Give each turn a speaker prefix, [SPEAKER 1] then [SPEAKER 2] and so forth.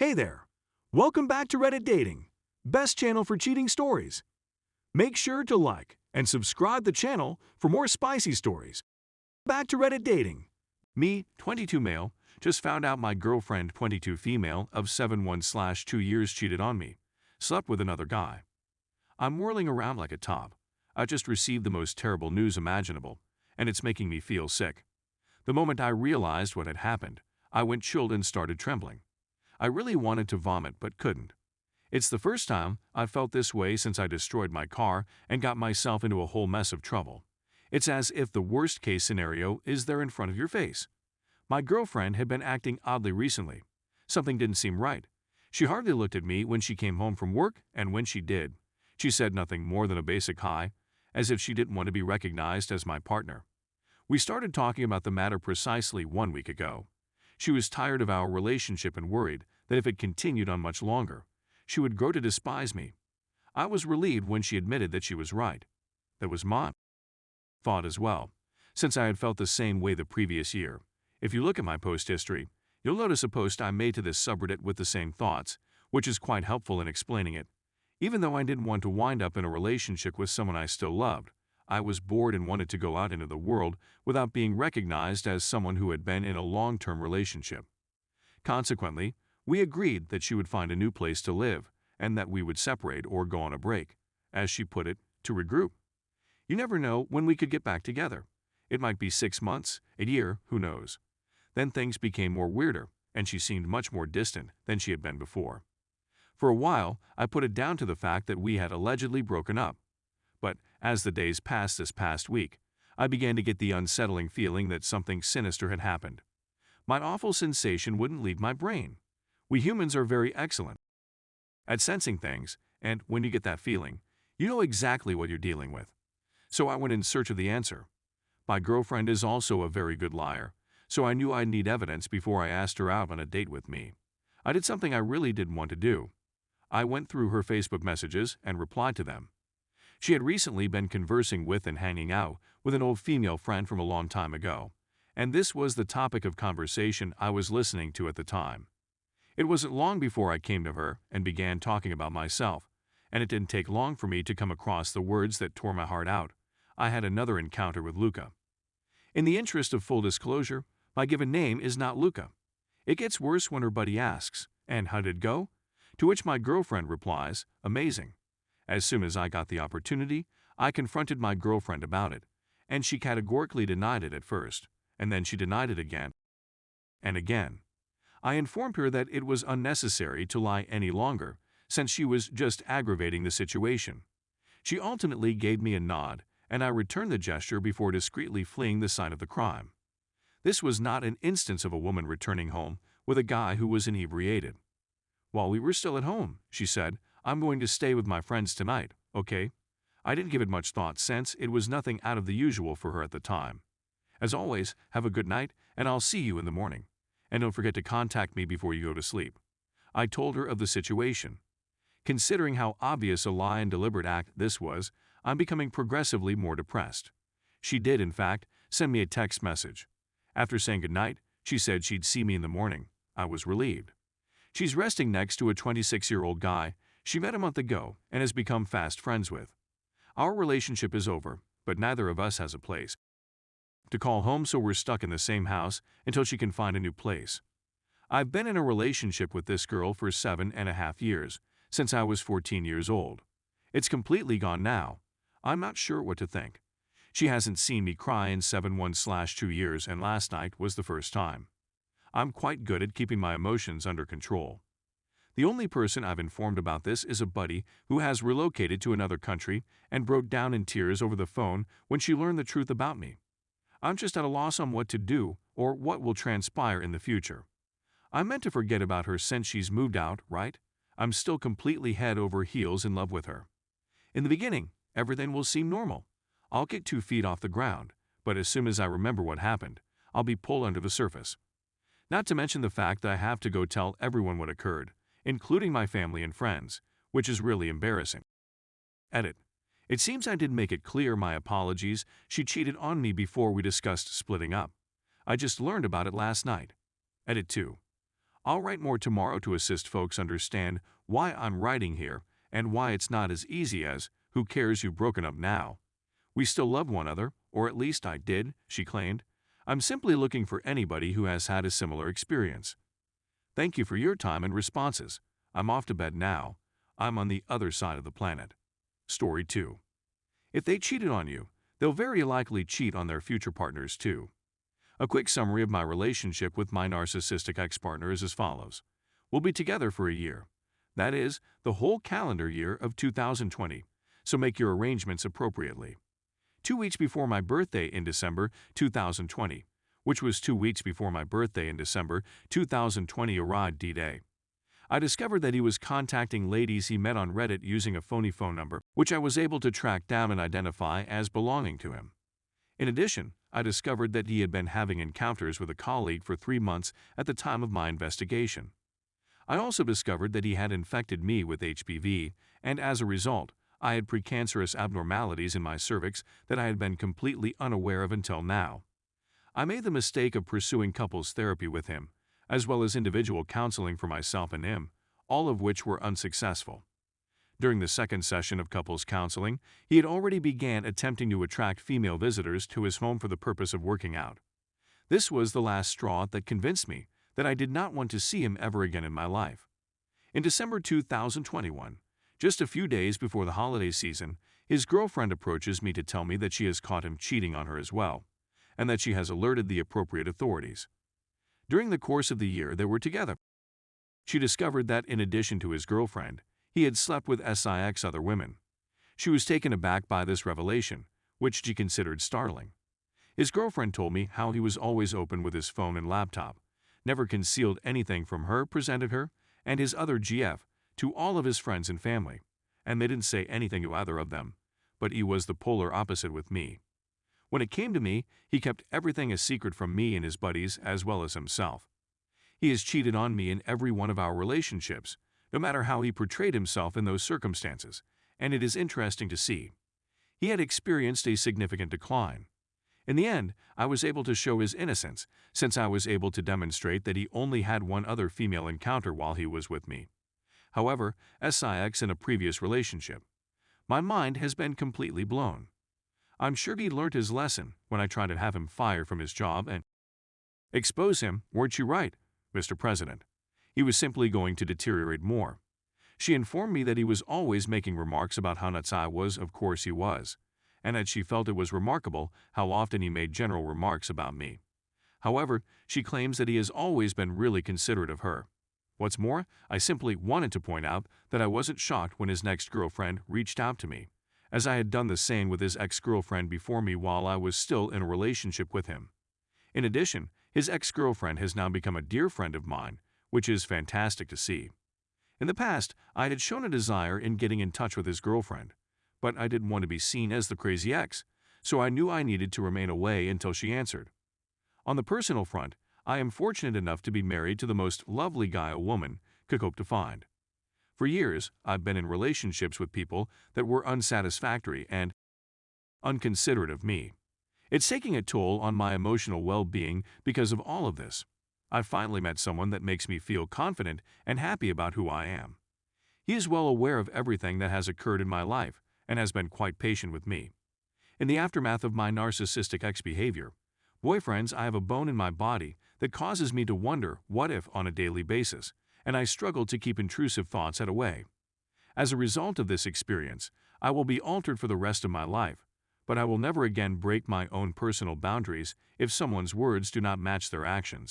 [SPEAKER 1] Hey there! Welcome back to Reddit Dating, best channel for cheating stories. Make sure to like and subscribe the channel for more spicy stories. Back to Reddit Dating. Me, 22 male, just found out my girlfriend, 22 female, of 7/1/2 years cheated on me, slept with another guy. I'm whirling around like a top. I just received the most terrible news imaginable, and it's making me feel sick. The moment I realized what had happened, I went chilled and started trembling. I really wanted to vomit but couldn't. It's the first time I've felt this way since I destroyed my car and got myself into a whole mess of trouble. It's as if the worst-case scenario is there in front of your face. My girlfriend had been acting oddly recently. Something didn't seem right. She hardly looked at me when she came home from work, and when she did, she said nothing more than a basic hi, as if she didn't want to be recognized as my partner. We started talking about the matter precisely 1 week ago. She was tired of our relationship and worried that if it continued on much longer, she would grow to despise me. I was relieved when she admitted that she was right. That was my thought as well, since I had felt the same way the previous year. If you look at my post history, you'll notice a post I made to this subreddit with the same thoughts, which is quite helpful in explaining it. Even though I didn't want to wind up in a relationship with someone I still loved, I was bored and wanted to go out into the world without being recognized as someone who had been in a long-term relationship. Consequently, we agreed that she would find a new place to live and that we would separate or go on a break, as she put it, to regroup. You never know when we could get back together. It might be 6 months, a year, who knows. Then things became more weirder, and she seemed much more distant than she had been before. For a while, I put it down to the fact that we had allegedly broken up. But as the days passed this past week, I began to get the unsettling feeling that something sinister had happened. My awful sensation wouldn't leave my brain. We humans are very excellent at sensing things, and when you get that feeling, you know exactly what you're dealing with. So I went in search of the answer. My girlfriend is also a very good liar, so I knew I'd need evidence before I asked her out on a date with me. I did something I really didn't want to do. I went through her Facebook messages and replied to them. She had recently been conversing with and hanging out with an old female friend from a long time ago, and this was the topic of conversation I was listening to at the time. It wasn't long before I came to her and began talking about myself, and it didn't take long for me to come across the words that tore my heart out. I had another encounter with Luca. In the interest of full disclosure, my given name is not Luca. It gets worse when her buddy asks, "And how did it go?" To which my girlfriend replies, "Amazing." As soon as I got the opportunity, I confronted my girlfriend about it, and she categorically denied it at first, and then she denied it again and again. I informed her that it was unnecessary to lie any longer, since she was just aggravating the situation. She ultimately gave me a nod, and I returned the gesture before discreetly fleeing the site of the crime. This was not an instance of a woman returning home with a guy who was inebriated. While we were still at home, she said, "I'm going to stay with my friends tonight, okay?" I didn't give it much thought since it was nothing out of the usual for her at the time. As always, have a good night, and I'll see you in the morning. And don't forget to contact me before you go to sleep. I told her of the situation. Considering how obvious a lie and deliberate act this was, I'm becoming progressively more depressed. She did, in fact, send me a text message. After saying goodnight, she said she'd see me in the morning. I was relieved. She's resting next to a 26-year-old guy she met a month ago and has become fast friends with. Our relationship is over, but neither of us has a place to call home, so we're stuck in the same house until she can find a new place. I've been in a relationship with this girl for 7.5 years, since I was 14 years old. It's completely gone now. I'm not sure what to think. She hasn't seen me cry in 7/1/2 years, and last night was the first time. I'm quite good at keeping my emotions under control. The only person I've informed about this is a buddy who has relocated to another country and broke down in tears over the phone when she learned the truth about me. I'm just at a loss on what to do or what will transpire in the future. I meant to forget about her since she's moved out, right? I'm still completely head over heels in love with her. In the beginning, everything will seem normal. I'll get 2 feet off the ground, but as soon as I remember what happened, I'll be pulled under the surface. Not to mention the fact that I have to go tell everyone what occurred, including my family and friends, which is really embarrassing. Edit. It seems I didn't make it clear my apologies. She cheated on me before we discussed splitting up. I just learned about it last night. Edit 2. I'll write more tomorrow to assist folks understand why I'm writing here and why it's not as easy as, who cares you've broken up now. We still love one another, or at least I did, she claimed. I'm simply looking for anybody who has had a similar experience. Thank you for your time and responses. I'm off to bed now. I'm on the other side of the planet. Story 2. If they cheated on you, they'll very likely cheat on their future partners too. A quick summary of my relationship with my narcissistic ex-partner is as follows. We'll be together for a year. That is, the whole calendar year of 2020, so make your arrangements appropriately. 2 weeks before my birthday in December 2020, which was 2 weeks before my birthday in December 2020 arrived D-Day, I discovered that he was contacting ladies he met on Reddit using a phony phone number, which I was able to track down and identify as belonging to him. In addition, I discovered that he had been having encounters with a colleague for 3 months at the time of my investigation. I also discovered that he had infected me with HPV, and as a result, I had precancerous abnormalities in my cervix that I had been completely unaware of until now. I made the mistake of pursuing couples therapy with him, as well as individual counseling for myself and him, all of which were unsuccessful. During the second session of couples counseling, he had already began attempting to attract female visitors to his home for the purpose of working out. This was the last straw that convinced me that I did not want to see him ever again in my life. In December 2021, just a few days before the holiday season, his girlfriend approaches me to tell me that she has caught him cheating on her as well, and that she has alerted the appropriate authorities. During the course of the year they were together, she discovered that in addition to his girlfriend, he had slept with 6 other women. She was taken aback by this revelation, which she considered startling. His girlfriend told me how he was always open with his phone and laptop, never concealed anything from her, presented her, and his other GF, to all of his friends and family, and they didn't say anything to either of them, but he was the polar opposite with me. When it came to me, he kept everything a secret from me and his buddies as well as himself. He has cheated on me in every one of our relationships, no matter how he portrayed himself in those circumstances, and it is interesting to see. He had experienced a significant decline. In the end, I was able to show his innocence, since I was able to demonstrate that he only had one other female encounter while he was with me. However, SIX in a previous relationship. My mind has been completely blown. I'm sure he learned his lesson when I tried to have him fired from his job and expose him. Weren't you right, Mr. President? He was simply going to deteriorate more. She informed me that he was always making remarks about how nuts I was, of course he was, and that she felt it was remarkable how often he made general remarks about me. However, she claims that he has always been really considerate of her. What's more, I simply wanted to point out that I wasn't shocked when his next girlfriend reached out to me, as I had done the same with his ex-girlfriend before me while I was still in a relationship with him. In addition, his ex-girlfriend has now become a dear friend of mine, which is fantastic to see. In the past, I had shown a desire in getting in touch with his girlfriend, but I didn't want to be seen as the crazy ex, so I knew I needed to remain away until she answered. On the personal front, I am fortunate enough to be married to the most lovely guy a woman could hope to find. For years, I've been in relationships with people that were unsatisfactory and unconsiderate of me. It's taking a toll on my emotional well-being because of all of this. I've finally met someone that makes me feel confident and happy about who I am. He is well aware of everything that has occurred in my life and has been quite patient with me. In the aftermath of my narcissistic ex-behavior, boyfriends, I have a bone in my body that causes me to wonder what if on a daily basis, and I struggle to keep intrusive thoughts at away. As a result of this experience, I will be altered for the rest of my life, but I will never again break my own personal boundaries if someone's words do not match their actions.